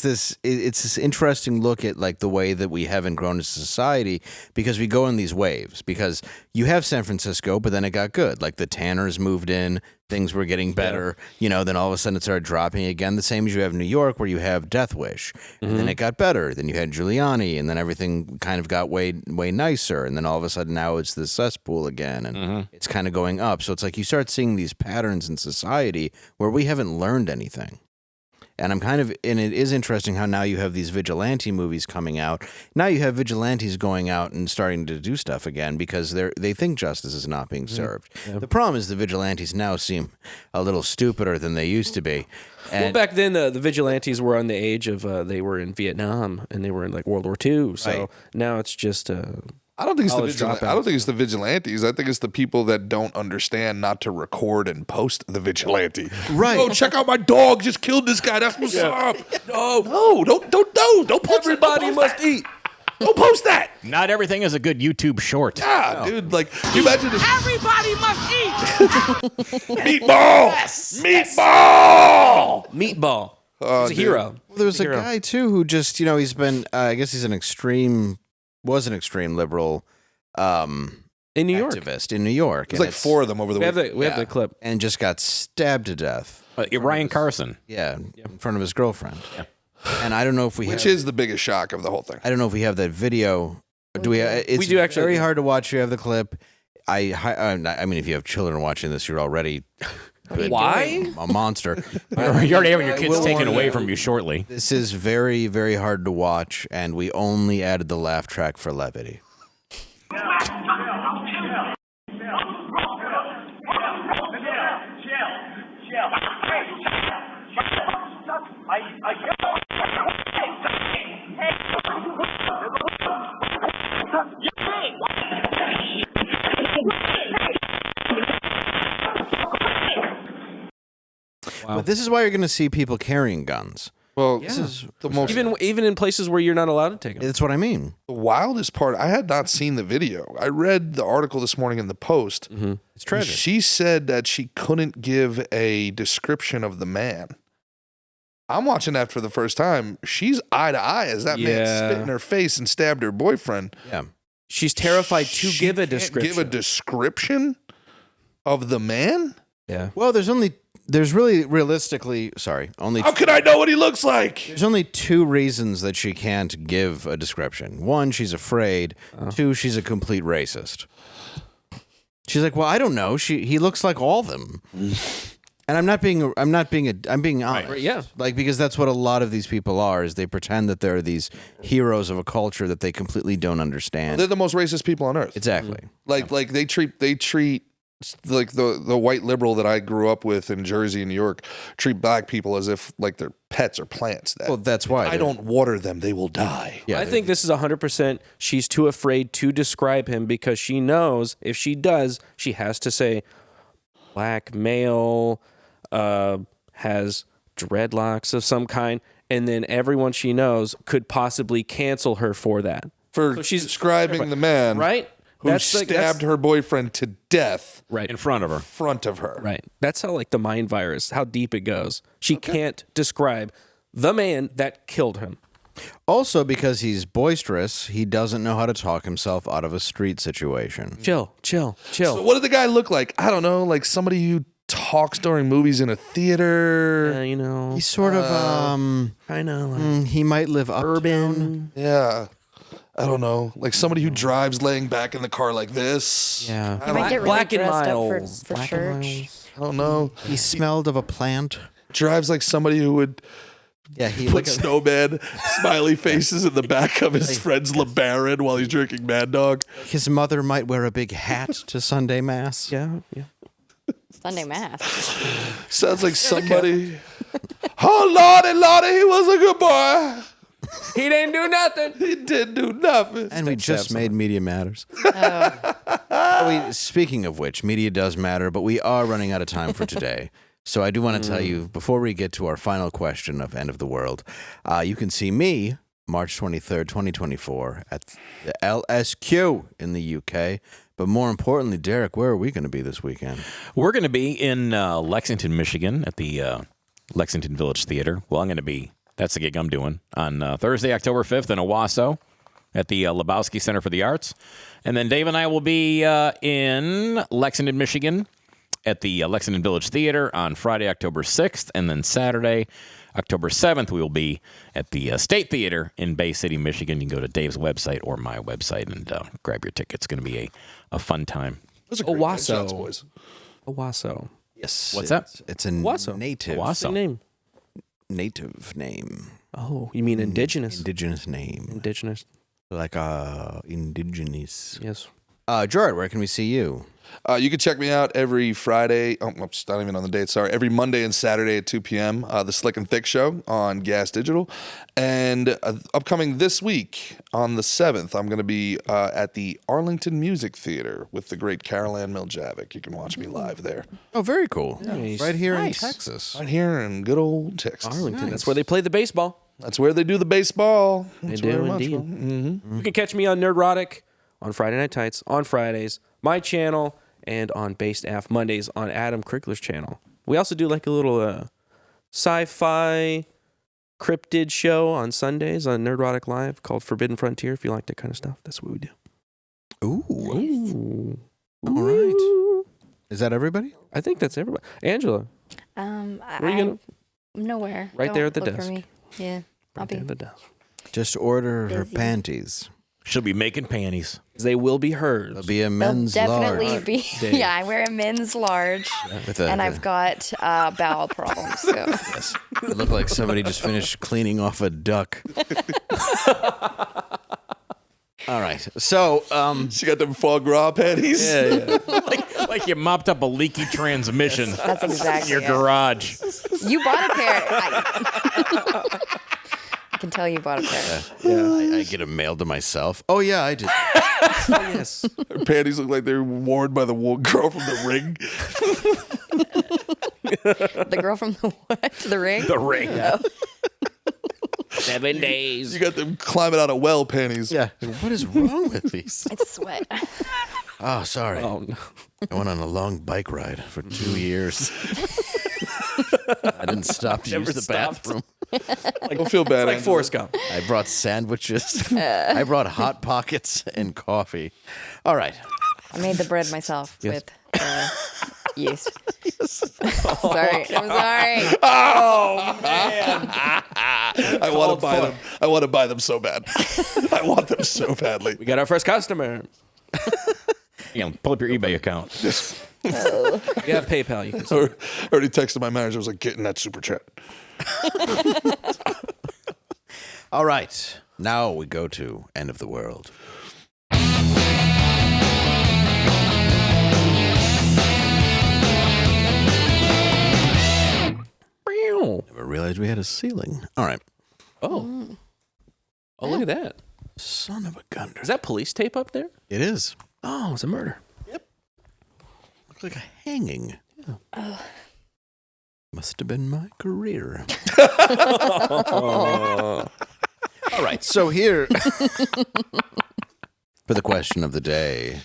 this interesting look at like the way that we haven't grown as a society because we go in these waves. Because you have San Francisco, but then it got good. Like the Tanners moved in, things were getting better. Then all of a sudden it started dropping again. The same as you have New York, where you have Death Wish, and then it got better. Then you had Giuliani, and then everything kind of got way nicer. And then all of a sudden now it's the cesspool again, and it's kind of going up. So it's like you start seeing these patterns in society where we haven't learned anything. And and it is interesting how now you have these vigilante movies coming out. Now you have vigilantes going out and starting to do stuff again because they think justice is not being served. Yeah. The problem is the vigilantes now seem a little stupider than they used to be. Well, back then the vigilantes were on the age of they were in Vietnam and they were in like World War II. So now it's just. I don't think it's the vigilantes. I think it's the people that don't understand not to record and post the vigilante. Right. Oh, check out my dog just killed this guy. That's what's up. No, don't post. Everybody must eat. Don't post that. Not everything is a good YouTube short. Yeah, dude. Like, you imagine this. Everybody must eat. Meatball. Yes. Meatball. Meatball. He's a hero. Well, there was a guy too who just he's been I guess he's an extreme liberal in New York. Activist in New York. There's like 4 of them over the week. We have the clip. And just got stabbed to death. Ryan Carson. Yeah, in front of his girlfriend. Yeah. And I don't know if Which is the biggest shock of the whole thing. I don't know if we have that video. Do we? It's we do actually. Very hard to watch. You have the clip. I mean, if you have children watching this, you're already why a monster. You're already having your kids taken away from you shortly. This is very, very hard to watch, and we only added the laugh track for levity. Wow. But this is why you're going to see people carrying guns. Well, this is the most even in places where you're not allowed to take them. That's what I mean. The wildest part. I had not seen the video. I read the article this morning in the Post. Mm-hmm. It's tragic. She said that she couldn't give a description of the man. I'm watching that for the first time. She's eye to eye as that man spit in her face and stabbed her boyfriend. Yeah, she's terrified to give a description. Give a description of the man. Yeah. Well, there's really realistically, only. How can I know what he looks like? There's only 2 reasons that she can't give a description. 1, she's afraid. 2, she's a complete racist. She's like, well, I don't know. He looks like all of them. And I'm being honest. Right, yeah. Like, because that's what a lot of these people are, is they pretend that they're these heroes of a culture that they completely don't understand. They're the most racist people on earth. Exactly. Like they treat like the white liberal that I grew up with in Jersey and New York treat black people as if like they're pets or plants. Well, that's why. If I don't water them, they will die. Yeah, I think this is 100%. She's too afraid to describe him because she knows if she does, she has to say black male, has dreadlocks of some kind, and then everyone she knows could possibly cancel her for that. For she's describing the man, right? Who stabbed her boyfriend to death right in front of her. Right. That's how like the mind virus, how deep it goes. She can't describe the man that killed him. Also, because he's boisterous, he doesn't know how to talk himself out of a street situation. Chill. So what did the guy look like? I don't know, like somebody who talks during movies in a theater. He's sort of I know. He might live urban. Yeah. I don't know, like somebody who drives laying back in the car like this. Yeah. He might get really Black and dressed up Miles. for Black church. and Miles. I don't know. He smelled of a plant. Drives like somebody who would put snowman smiley faces in the back of his friend's LeBaron while he's drinking Mad Dog. His mother might wear a big hat to Sunday Mass. Yeah. Sunday Mass. Sounds like somebody. Oh, Lordy, he was a good boy. He didn't do nothing. He didn't do nothing. And we just made Media Matters. Speaking of which, media does matter, but we are running out of time for today. So I do want to tell you, before we get to our final question of End of the World, you can see me March 23rd, 2024 at the LSQ in the UK. But more importantly, Derek, where are we going to be this weekend? We're going to be in Lexington, Michigan at the Lexington Village Theater. Well, I'm going to be, that's the gig I'm doing, on Thursday, October 5th in Owasso at the Lebowski Center for the Arts. And then Dave and I will be in Lexington, Michigan at the Lexington Village Theater on Friday, October 6th. And then Saturday, October 7th, we will be at the State Theater in Bay City, Michigan. You can go to Dave's website or my website and grab your tickets. It's going to be a fun time. Those are great shots, boys. Owasso. Yes. What's that? It's a Owasso. native Owasso. Name. native name. Oh, you mean indigenous? Indigenous name. Indigenous. Like indigenous. Yes. Gerard, where can we see you? You can check me out every Friday. Oh, I'm not even on the date. Sorry. Every Monday and Saturday at 2 p.m. The Slick and Thick Show on Gas Digital. And upcoming this week on the 7th, I'm going to be at the Arlington Music Theater with the great Carol Ann Miljavic. You can watch me live there. Oh, very cool. Nice. Right here Nice. in Texas. Right here in good old Texas. Arlington. Nice. That's where they play the baseball. That's where they do the baseball. That's They do very much indeed. fun. You can catch me on Nerdrotic on Friday Night Tights, on Fridays, my channel, and on Based AF Mondays on Adam Krigler's channel. We also do like a little sci-fi cryptid show on Sundays on Nerdrotic Live called Forbidden Frontier. If you like that kind of stuff, that's what we do. Ooh. All right. Is that everybody? I think that's everybody. Angela, where are you gonna? Nowhere. Right there at the Don't look for desk. me. Yeah. I'll Right there be at the desk. Just order her Busy. panties. She'll be making panties. They will be hers. There'll be a They'll men's definitely large. be. Dave. Yeah, I wear a men's large, With and I've got bowel problems. So It looked like somebody just finished cleaning off a duck. All right. So, She got them foie gras panties. Yeah. Like you mopped up a leaky transmission that's exactly in your it. garage. You bought a pair. I can tell you bought a pair. I get them mailed to myself. Oh, yeah, I did. Yes. Her panties look like they were worn by the girl from The Ring. The girl from the what? The ring? The ring. Oh. 7 days. You got them climbing out of well panties. Yeah. What is wrong with these? It's sweat. Oh, sorry. Oh no. I went on a long bike ride for 2 years. I didn't stop to Never use the stopped. bathroom. Don't feel bad. Like Angela. Forrest Gump. I brought sandwiches. I brought Hot Pockets and coffee. All right. I made the bread myself with yeast. Sorry. I'm sorry. I want to buy them. I want to buy them so bad. I want them so badly. We got our first customer. Pull up your eBay account. We have PayPal. You can send. I already texted my manager. I was like, getting that super chat. All right. Now we go to End of the World. Never realized we had a ceiling. All right. Oh. Oh, look at that. Son of a gun. Is that police tape up there? It is. Oh, it's a murder. Looks like a hanging. Yeah. Must have been my career. All right. So here for the question of the day.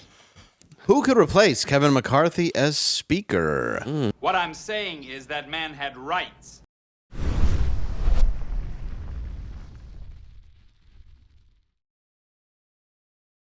Who could replace Kevin McCarthy as Speaker? What I'm saying is that man had rights.